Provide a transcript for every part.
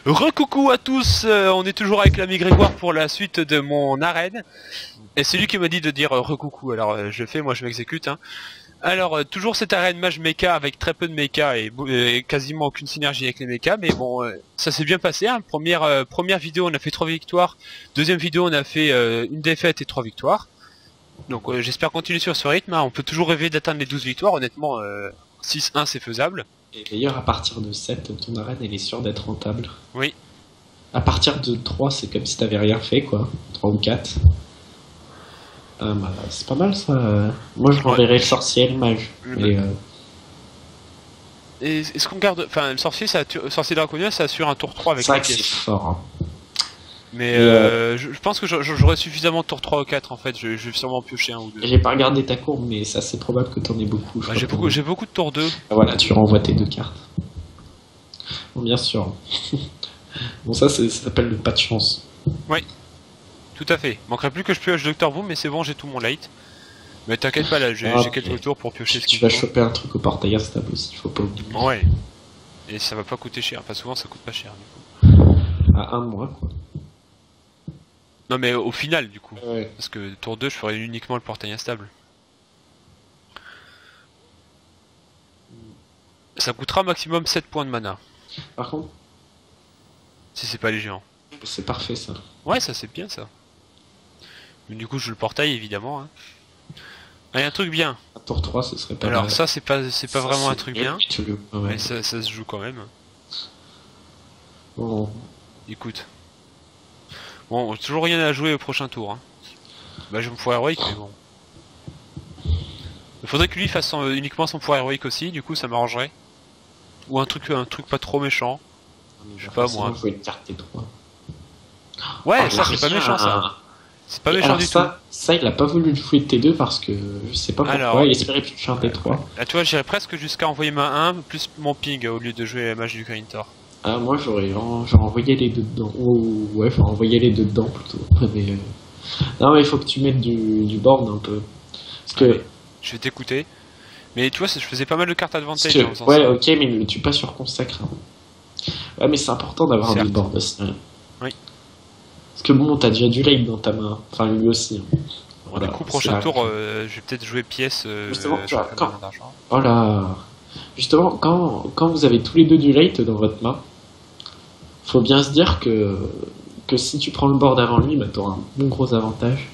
Recoucou à tous, on est toujours avec l'ami Grégoire pour la suite de mon arène. Et c'est lui qui m'a dit de dire recoucou, alors je le fais, moi je m'exécute. Hein. Alors toujours cette arène mage mecha avec très peu de mecha et quasiment aucune synergie avec les mecha, mais bon, ça s'est bien passé. Hein. Première vidéo on a fait 3 victoires, deuxième vidéo on a fait une défaite et 3 victoires. Donc j'espère continuer sur ce rythme, hein. On peut toujours rêver d'atteindre les 12 victoires, honnêtement 6-1 c'est faisable. Et d'ailleurs, à partir de 7, ton arène, elle est sûre d'être rentable. Oui. À partir de 3, c'est comme si t'avais rien fait, quoi. 3 ou 4. Ah, bah, c'est pas mal, ça. Moi, je renverrai le sorcier et le mage. Et est-ce qu'on garde... Enfin, le sorcier, sorcier draconien, ça assure un tour 3 avec la la pièce. pièce. C'est fort, hein. Mais je pense que j'aurais suffisamment de tour 3 ou 4 en fait, je vais sûrement piocher un ou deux. J'ai pas regardé ta courbe, mais c'est assez probable que t'en aies beaucoup. Bah, j'ai beaucoup de tour 2. Ah, voilà, tu renvoies tes 2 cartes. Bon, bien sûr. Bon, ça s'appelle le pas de chance. Oui, tout à fait. Manquerait plus que je pioche Dr Boom, mais c'est bon, j'ai tout mon light. Mais t'inquiète pas, là, j'ai quelques tours pour piocher ce tu vas choper un truc au portail stable aussi, faut pas oublier. Ouais. Et ça va pas coûter cher, enfin souvent ça coûte pas cher du coup. À 1 mois, quoi. Non mais au final du coup, ouais. Parce que tour 2 je ferai uniquement le portail instable. Ça coûtera maximum 7 points de mana. Par contre, si c'est pas les géants. C'est parfait ça. Ouais, ça c'est bien ça. Mais du coup je joue le portail évidemment. Hein. Ah, y a un truc bien. À tour 3 ce serait pas alors mal. ça c'est pas vraiment un truc bien. Ouais. Mais ça se joue quand même. Bon. Écoute. Bon, toujours rien à jouer au prochain tour. Hein. Bah je me pouvoir héroïque mais bon. Il faudrait que lui fasse uniquement son pouvoir héroïque aussi, du coup ça m'arrangerait. Ou un truc pas trop méchant. Je sais pas moi. Il faut une carte T3. Ouais, oh, ça c'est pas méchant ça. C'est pas méchant du tout. Ça il a pas voulu le fouiller de T2 parce que je sais pas pourquoi, alors, il espérait piocher un T3. Là tu vois, j'irais presque jusqu'à envoyer ma 1 plus mon ping au lieu de jouer la magie du Grintor. Ah moi j'aurais envoyé les deux dedans. Oh, ouais, faut envoyer les deux dedans plutôt. Mais, non mais il faut que tu mettes du board un peu. Parce que... Allez, je vais t'écouter. Mais tu vois, je faisais pas mal de cartes advantage. Que... Ouais, ok, mais ne le tue pas sur consacre. Hein. Ouais, mais c'est important d'avoir un board aussi. Hein. Oui. Parce que bon, t'as déjà du late dans ta main. Enfin, lui aussi. Hein. Voilà, du coup, prochain tour, je vais peut-être jouer pièce. Justement, oh là. Justement, quand vous avez tous les deux du late dans votre main, faut bien se dire que si tu prends le board avant lui, bah, t'auras un bon gros avantage.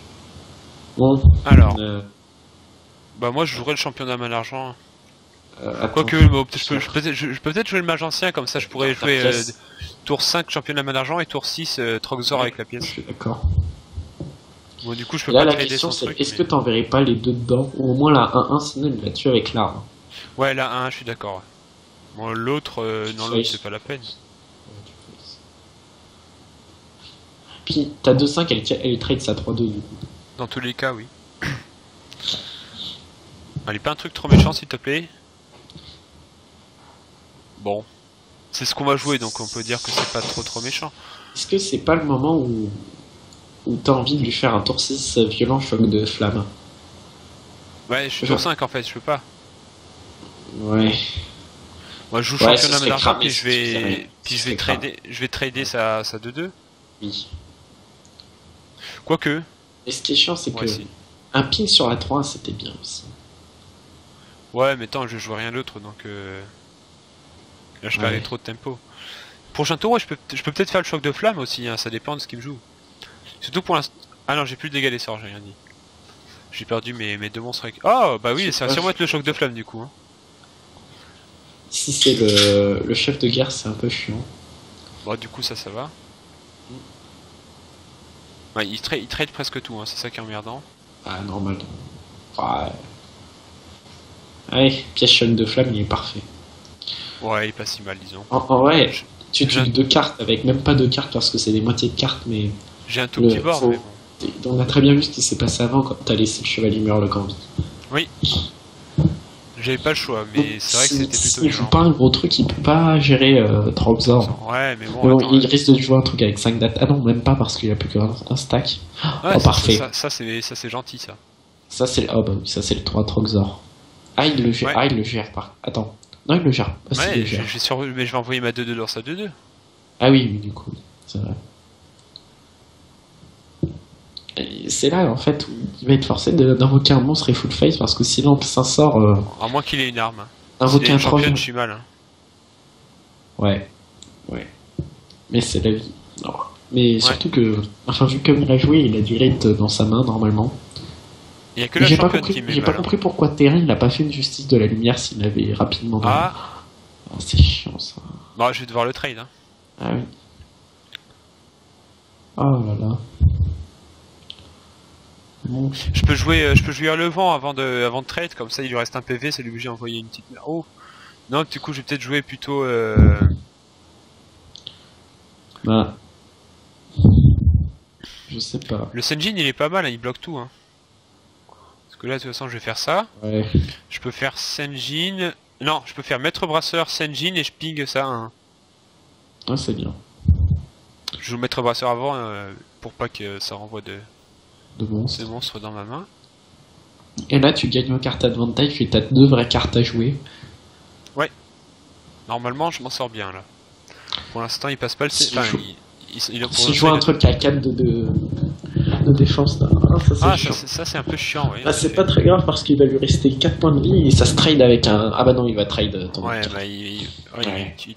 Bon. Alors. Bah, moi, je jouerais le championnat mal argent. Quoique, je peux peut-être jouer le mage ancien, comme ça je pourrais jouer tour 5 championnat mal argent et tour 6 Troxor avec la pièce. Je suis d'accord. Bon, du coup, je peux là, pas la question c'est est-ce que t'enverrais pas les deux dedans, ou au moins la 1-1, sinon il la tue avec l'arme. Ouais, la 1, je suis d'accord. Ouais. Bon, l'autre, non, l'autre c'est pas la peine. Puis ta 2-5, elle trade sa 3-2 du coup. Dans tous les cas, oui. Allez, pas un truc trop méchant s'il te plaît. Bon, c'est ce qu'on va jouer, donc on peut dire que c'est pas trop méchant. Est-ce que c'est pas le moment où t'as envie de lui faire un tour 6 violent choc de flamme? Ouais, je suis tour 5 en fait, je peux pas. Ouais. Moi je joue championnat d'argent, puis je vais trader sa 2-2. Oui. Quoique. Et ce qui est chiant, c'est que un ping sur la 3 c'était bien aussi. Ouais, mais attends, je joue rien d'autre, donc là je perds trop de tempo. Prochain tour, ouais, je peux peut-être faire le choc de flamme aussi, hein, ça dépend de ce qu'il me joue. Surtout pour l'instant. Ah non, j'ai plus de dégâts des sorts, j'ai rien dit. J'ai perdu mes deux monstres avec... Oh, bah oui, ça va sûrement être le choc de flamme du coup. Hein. Si c'est le chef de guerre, c'est un peu chiant. Bon, du coup, ça va. Ouais, il trade presque tout, hein, c'est ça qui est emmerdant. Ah, normal. Ouais. Allez, pièce choc de flamme, il est parfait. Ouais, il est pas si mal, disons. Ouais, tu tues 2 cartes avec même pas 2 cartes parce que c'est des moitiés de cartes, mais... J'ai un tout petit board, mais bon. On a très bien vu ce qui s'est passé avant quand t'as laissé le chevalier Murloc. Oui. J'avais pas le choix, mais c'est vrai que c'était plutôt il joue pas un gros truc, il peut pas gérer Troxor. Ouais, mais bon. Attends, il risque de jouer un truc avec 5 dates. Ah non, même pas parce qu'il a plus qu'un stack. Ouais, oh, parfait. Ça c'est gentil ça. Ça c'est le 3 Troxor. Ah, il le gère. Ouais. Attends. Non, il le gère. Ouais, mais je vais envoyer ma 2-2 dans sa 2-2. Ah oui, oui, du coup, c'est vrai. Et c'est là, en fait, où il va être forcé d'invoquer un monstre et full face, parce que sinon, ça sort... À moins qu'il ait une arme. Invoquer un championne, je suis mal. Hein. Ouais, ouais. Mais c'est la vie. Non. Mais surtout que, enfin, vu comme il a joué, il a du rate dans sa main, normalement. Il y a que la championne qui met J'ai pas compris pourquoi Terry il a pas fait une justice de la lumière s'il avait rapidement... Ah, c'est chiant, ça. Bon, je vais devoir le trade. Hein. Ah oui. Oh là là. Bon. Je peux jouer le vent avant de trade, comme ça il lui reste un PV, ça lui oblige à envoyer une petite... Oh. Non, du coup je vais peut-être jouer plutôt... Bah... Je sais pas. Le Senjin il est pas mal, hein, il bloque tout. Hein. Parce que là de toute façon je vais faire ça. Ouais. Je peux faire Senjin... Non, je peux faire Maître Brasseur, Senjin et je ping ça. Hein. Ah, c'est bien. Je joue Maître Brasseur avant pour pas que ça renvoie de monstres. Ces monstres dans ma main. Et là tu gagnes aux cartes advantage et t'as 2 vraies cartes à jouer. Ouais. Normalement je m'en sors bien là. Pour l'instant il passe pas le... Si enfin, il joue un truc à 4 de défense, là. Ça c'est un peu chiant. Ouais, ah, c'est pas très grave parce qu'il va lui rester 4 points de vie et ça se trade avec un... Ah bah non, il va trade ton ouais, bah il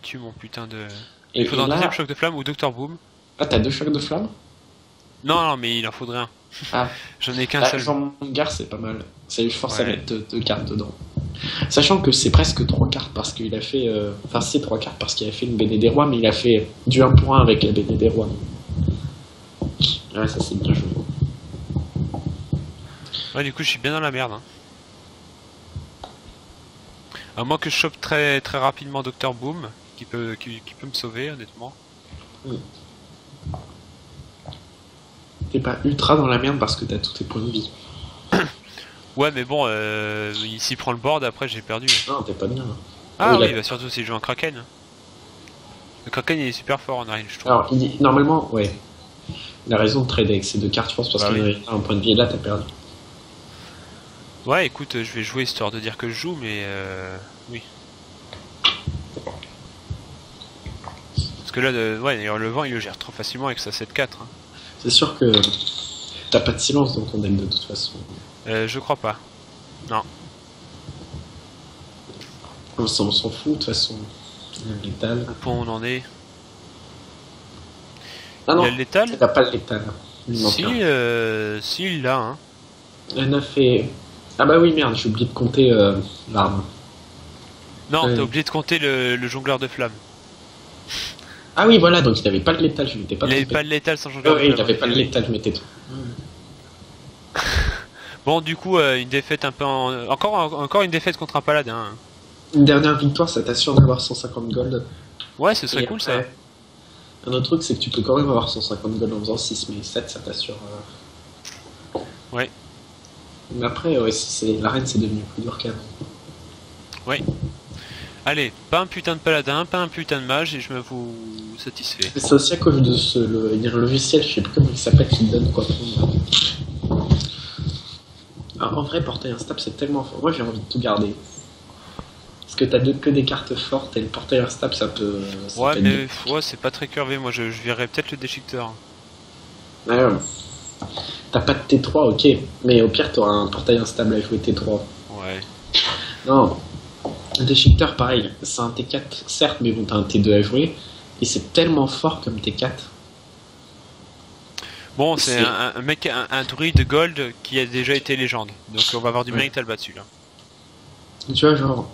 tue mon putain de... Et il faudra un deuxième choc de flamme ou Dr Boom. Ah, t'as 2 chocs de flamme? Non, mais il en faudrait un. Ah. J'en ai qu'un seul. Genre mon gars, c'est pas mal. Ça lui force à mettre 2 cartes dedans. Sachant que c'est presque 3 cartes parce qu'il a fait... Enfin, c'est 3 cartes parce qu'il a fait une BD des rois, mais il a fait du 1 pour 1 avec la BD des rois. Ouais, ça c'est bien joué. Ouais, du coup, je suis bien dans la merde. Hein. À moins que je chope très rapidement Dr Boom, qui peut me sauver, honnêtement. T'es pas ultra dans la merde parce que t'as tous tes points de vie. Ouais, mais bon, s'il prend le board, après j'ai perdu. Non, t'es pas bien. Ah oui, bah surtout s'il joue un Kraken. Le Kraken il est super fort en arène, je trouve. Alors, normalement, ouais. Il a raison de trader avec ces 2 cartes, je pense, parce qu'il avait un point de vie et là t'as perdu. Ouais, écoute, je vais jouer histoire de dire que je joue, mais oui. Parce que là, le vent il le gère trop facilement avec sa 7-4. Hein. C'est sûr que t'as pas de silence dans ton deck de toute façon. Je crois pas. Non. On s'en fout de toute façon. Létal. Au point où on en est. Ah non, il a le létal. T'as pas le létal. Si, il l'a. Hein. Elle a fait... Ah bah oui, merde, j'ai oublié de compter l'arme. Non, t'as oublié de compter le jongleur de flammes. Ah oui, voilà, donc il avait pas le létal, je m'étais pas trompé. Il avait pas le létal sans jongleur de flammes. Oui, il avait pas le létal, je m'étais trompé. Bon, du coup, une défaite un peu encore une défaite contre un paladin. Hein. Une dernière victoire, ça t'assure d'avoir 150 gold. Ouais, ce serait cool ça. Un autre truc, c'est que tu peux quand même avoir 150 gold en faisant 6, mais 7, ça t'assure. Ouais. Mais après, ouais, l'arène, c'est devenu plus dur qu'avant. Ouais. Allez, pas un putain de paladin, pas un putain de mage, et je m'avoue satisfait. C'est aussi à cause de le logiciel, je sais plus comment il s'appelle, qui donne quoi prendre. Alors, en vrai, porter un stab, c'est tellement fort. Moi, j'ai envie de tout garder. Parce que t'as que des cartes fortes, et le porter un stab, ça peut... Ouais, mais c'est pas très curvé, moi je verrais peut-être le déchiqueteur. Ouais, t'as pas de T3, ok, mais au pire, t'auras un portail instable à jouer T3. Ouais. Non, le déchiqueteur, pareil, c'est un T4, certes, mais bon, t'as un T2 à jouer, et c'est tellement fort comme T4. Bon, c'est un mec, un druide gold qui a déjà été légende, donc on va avoir du mérite là-dessus, là. Tu vois, genre,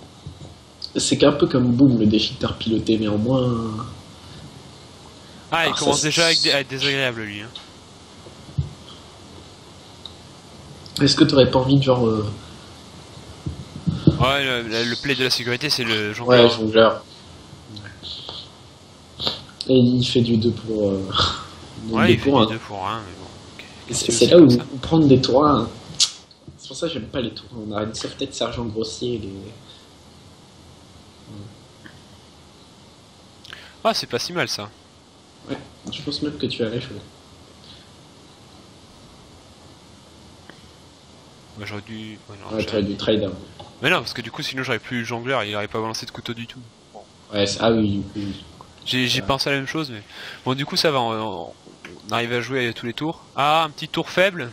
c'est un peu comme Boom, le déchiqueteur piloté, mais en moins... Ah, il commence déjà à être désagréable, lui. Hein. Est-ce que t'aurais pas envie de genre... Ouais, le play de la sécurité, c'est le jongleur. Ouais, jongleur. Et il fait du 2 pour... ouais, il fait du 2 pour 1, mais bon. C'est là où prendre des tours 1... C'est pour ça que j'aime pas les tours 1. On a une sauf tête sergent grossier, les... Ah, c'est pas si mal, ça. Ouais, je pense même que tu avais joué. Bah, j'aurais dû... Ouais, t'aurais dû trade avant. Mais non, parce que du coup, sinon j'aurais plus le jongleur, il aurait pas balancé de couteau du tout. Bon. Ouais, ah oui, du coup... J'ai pensé à la même chose, mais bon, du coup ça va, on arrive à jouer à tous les tours. Ah, un petit tour faible.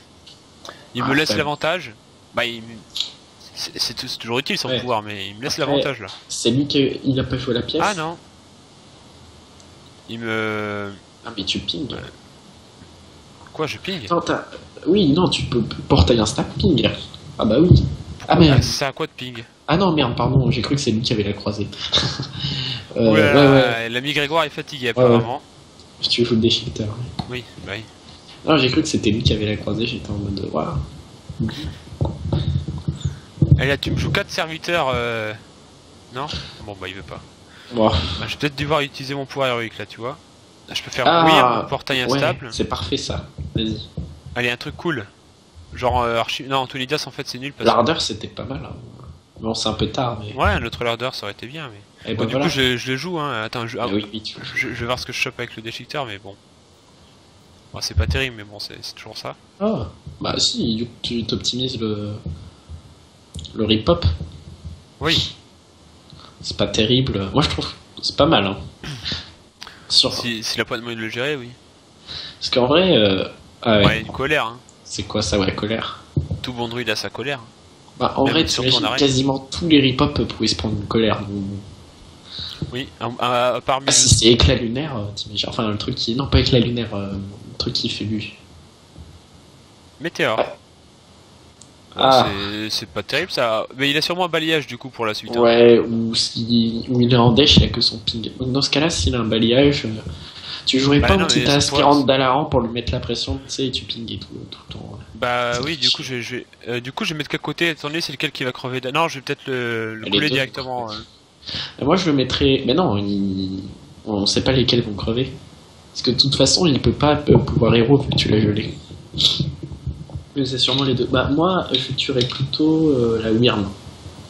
Il me laisse l'avantage. Bah, c'est toujours utile son pouvoir, mais il me laisse l'avantage là. C'est lui qui il a pas joué la pièce. Ah non. Il me. Ah mais tu ping. Quoi, je ping? Non, oui, non, tu peux porter un snap ping. Ah bah oui. Pourquoi? Ah mais c'est à quoi de ping? Ah non merde, pardon, j'ai cru que c'est lui qui avait la croisée. Ouais. L'ami Grégoire est fatigué apparemment. Si tu joues le déchiqueteur. Oui, bah oui. Non, j'ai cru que c'était lui qui avait la croisée, j'étais en mode waouh. Et là tu me joues 4 serviteurs Non? Bon bah il veut pas. Bon. Bah, je vais peut-être devoir utiliser mon pouvoir héroïque là, tu vois. Là, je peux faire mon portail instable. C'est parfait ça, vas-y. Allez, un truc cool. Genre Non, Antonidas en fait c'est nul. L'ardeur c'était pas mal. Hein. Bon, c'est un peu tard, mais. Ouais, notre l'ardeur ça aurait été bien, mais. Bon, du coup, je le joue, hein. Attends, je vais voir ce que je chope avec le déchiqueteur, mais bon. Bon, c'est pas terrible, mais bon, c'est toujours ça. Ah, bah si, tu t'optimises le rip-hop. Oui. C'est pas terrible. Moi, je trouve c'est pas mal. Hein. Si la pointe moyen de le gérer, oui. Parce qu'en vrai. Ouais, une colère, hein. C'est quoi ça, ouais, colère? Tout bon druide a sa colère. Bah, en vrai, tu imagines quasiment tous les rip-hop pouvaient se prendre une colère. Donc... Oui, parmi. Ah, si c'est éclat lunaire, t'imagines. Enfin, le truc qui. Non, pas éclat lunaire, le truc qui fait lui. Météore. C'est pas terrible ça. Mais il a sûrement un balayage du coup pour la suite. Ouais, ou il est en dash, il a que son ping. Donc dans ce cas-là, s'il a un balayage. Tu jouerais pas un petit aspirant d'Alaran pour lui mettre la pression, tu sais, et tu ping et tout le temps. Bah oui, du coup je vais mettre quel côté, étant donné c'est lequel qui va crever. Non, je vais peut-être le couler directement. Moi je le mettrais. Mais non, on sait pas lesquels vont crever. Parce que de toute façon, il peut pas pouvoir héros vu que tu l'as gelé. Mais c'est sûrement les deux. Bah moi, je tuerais plutôt la Wyrm.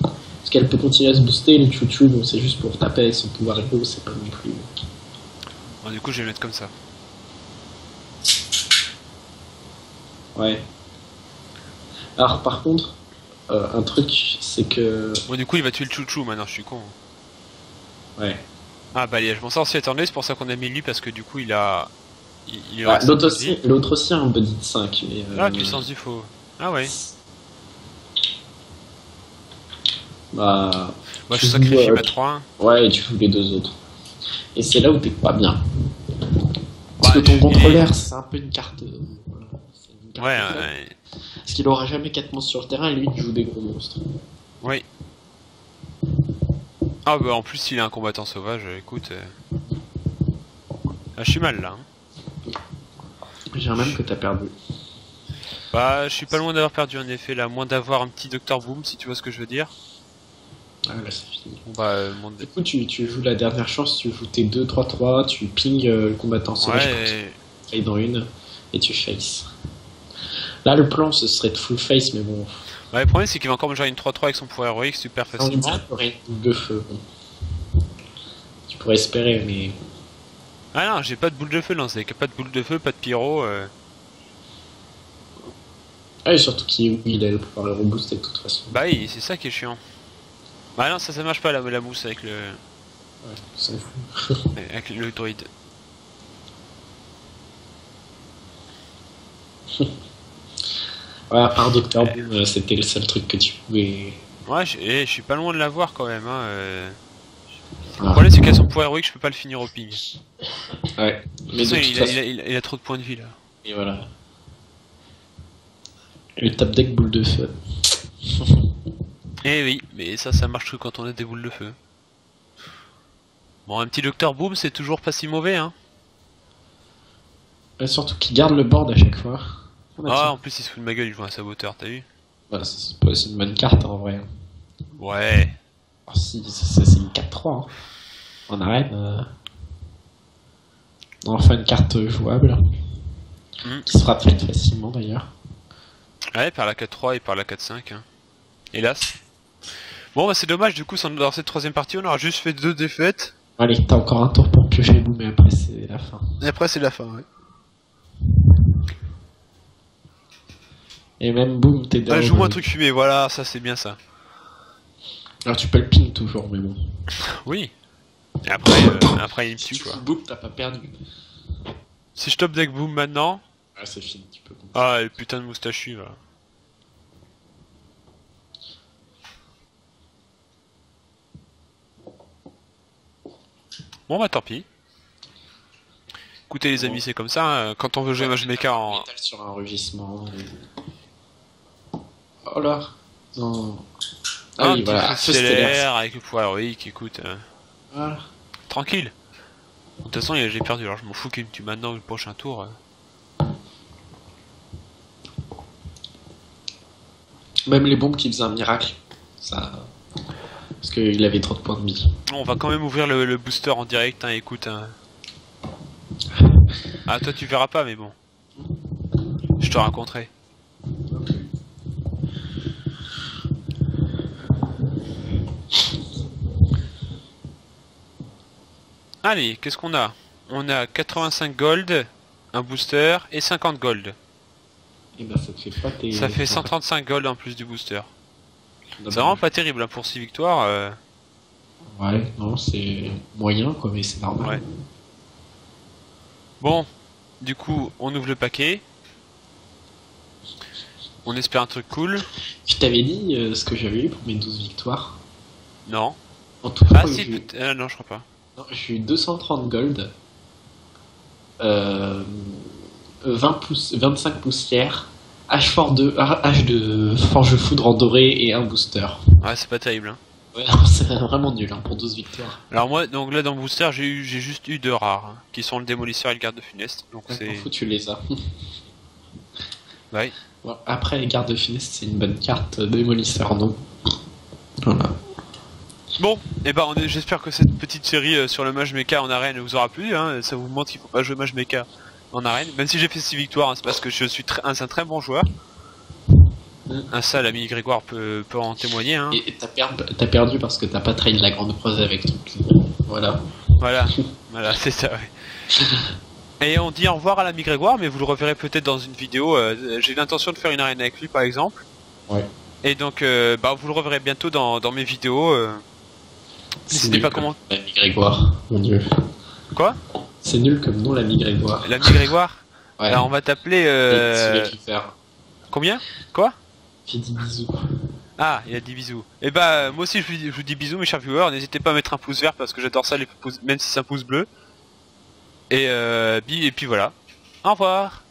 Parce qu'elle peut continuer à se booster, les chouchous, donc c'est juste pour taper avec son pouvoir héros, c'est pas non plus. Bon, du coup, je vais le mettre comme ça. Ouais. Alors, par contre, un truc, c'est que. Bon, du coup, il va tuer le chouchou maintenant, je suis con. Ouais. Ah, balayage. Bon, ça, on s'y attendait, c'est pour ça qu'on a mis lui, parce que du coup, il a. L'autre aussi a un body de 5. Mais, Ah, puissance du faux. Ah, ouais. Bah. Moi, je sacrifie ma 3. Ouais, et tu joues les deux autres. Et c'est là où t'es pas bien. Parce que ton contrôleur, c'est un peu une carte. Ouais. Parce qu'il aura jamais 4 monstres sur le terrain et lui, il joue des gros monstres. Oui. Ah, bah en plus, s'il est un combattant sauvage, écoute. Ah, je suis mal là. Hein. J'ai même que t'as perdu. Bah, je suis pas loin d'avoir perdu en effet, là, moins d'avoir un petit Dr Boom, si tu vois ce que je veux dire. Ah là c'est fini. Bon, bah, Du coup tu joues la dernière chance, tu joues tes 2-3-3, tu ping le combattant sauvage et dans une et tu face. Là le plan ce serait de full face mais bon. Ouais, le problème c'est qu'il va encore me jouer une 3-3 avec son pouvoir héroïque super facilement. De feu. Bon. Tu pourrais espérer mais. Ah non, j'ai pas de boule de feu lancée, pas de boule de feu, pas de pyro. Ah et surtout qu'il a le pouvoir héros booster de toute façon. Bah oui, c'est ça qui est chiant. Bah non, ça marche pas la mousse avec le. Ouais, s'en fout. Avec le droïde. Ouais, à part Dr. Boom, c'était le seul truc que tu pouvais. Ouais, je suis pas loin de l'avoir quand même. Hein, Le problème c'est qu'à son pouvoir héroïque, je peux pas le finir au ping. Ouais. Mais de toute façon, il a trop de points de vie là. Et voilà. Le tap deck boule de feu. Eh oui, mais ça marche que quand on a des boules de feu. Bon, un petit Dr Boom, c'est toujours pas si mauvais, hein. Et surtout qu'il garde le board à chaque fois. Ah, en plus il se fout de ma gueule, il joue un saboteur, t'as vu? Bah, c'est une bonne carte en vrai. Ouais. Oh, si, c'est une 4-3. Hein. On arrête. Enfin, une carte jouable. Qui sera faite facilement d'ailleurs. Ouais, par la 4-3 et par la 4-5. Hein. Hélas. Bon, bah c'est dommage, du coup, dans cette troisième partie, on aura juste fait 2 défaites. Allez, t'as encore un tour pour piocher Boom, mais après c'est la fin. Et après c'est la fin, ouais. Et même Boom, t'es down. Joue-moi un truc fumé, voilà, ça c'est bien ça. Alors tu peux le ping toujours, mais bon. Oui. Et après, après il me Si tue tu quoi. full boom, t'as pas perdu. Si je top deck boom maintenant... Ah, c'est fini, tu peux continuer. Ah, le putain de moustachu là. Bon bah tant pis. Écoutez les amis, c'est comme ça, hein. Quand on veut jouer Majmeka en... Métal sur un rugissement. Oh là. Non. Ah oui, voilà. Feu stellaire. avec le pouvoir héroïque, écoute. Voilà. Tranquille. De toute façon, j'ai perdu, alors je m'en fous qu'il me tue maintenant le prochain tour. Même les bombes qui faisaient un miracle. Ça. Parce qu'il avait trop de points de vie. On va quand même ouvrir le booster en direct, hein, écoute. Hein. Ah, toi tu verras pas, mais bon. Je te raconterai. Allez, qu'est-ce qu'on a? On a 85 gold, un booster et 50 gold. Et ben ça te fait pas tes... Ça fait 135 gold en plus du booster. C'est vraiment pas terrible hein, pour 6 victoires. Ouais, non, c'est moyen quoi, mais c'est normal. Ouais. Bon, du coup, on ouvre le paquet. On espère un truc cool. Je t'avais dit ce que j'avais eu pour mes 12 victoires. Non. En tout Ah cas, si, non, je crois pas. j'ai eu 230 gold. 25 poussières. H de Forge Foudre en doré et un booster. Ouais, c'est pas terrible. Hein. Ouais, non, c'est vraiment nul hein, pour 12 victoires. Alors moi, donc là dans le booster, j'ai juste eu deux rares, hein, qui sont le démolisseur et le garde de funeste. Donc c'est... Faut tu les as. Ouais. Bon, après, les gardes de funeste, c'est une bonne carte. Démolisseur, non. Voilà. Bon, et ben j'espère que cette petite série sur le Mage Mecha en arène vous aura plu. Hein. Ça vous montre qu'il faut pas jouer Mage Mecha en arène. Même si j'ai fait 6 victoires, hein, c'est parce que je suis un très bon joueur. Ça, l'ami Grégoire peut en témoigner. Hein. Et t'as perdu parce que t'as pas traîné la grande croisée avec ton client. Voilà. Voilà, c'est ça. Ouais. Et on dit au revoir à l'ami Grégoire, mais vous le reverrez peut-être dans une vidéo. J'ai l'intention de faire une arène avec lui, par exemple. Ouais. Et donc, vous le reverrez bientôt dans mes vidéos. N'hésitez pas à commenter. L'ami Grégoire, mon dieu. Quoi? C'est nul comme nom, l'ami Grégoire. L'ami Grégoire? Ouais. Alors on va t'appeler... Combien? Quoi? J'ai dit bisous. Ah, il a dit bisous. Et bah, moi aussi je vous dis bisous mes chers viewers. N'hésitez pas à mettre un pouce vert parce que j'adore ça, les pouces, même si c'est un pouce bleu. Et puis voilà. Au revoir.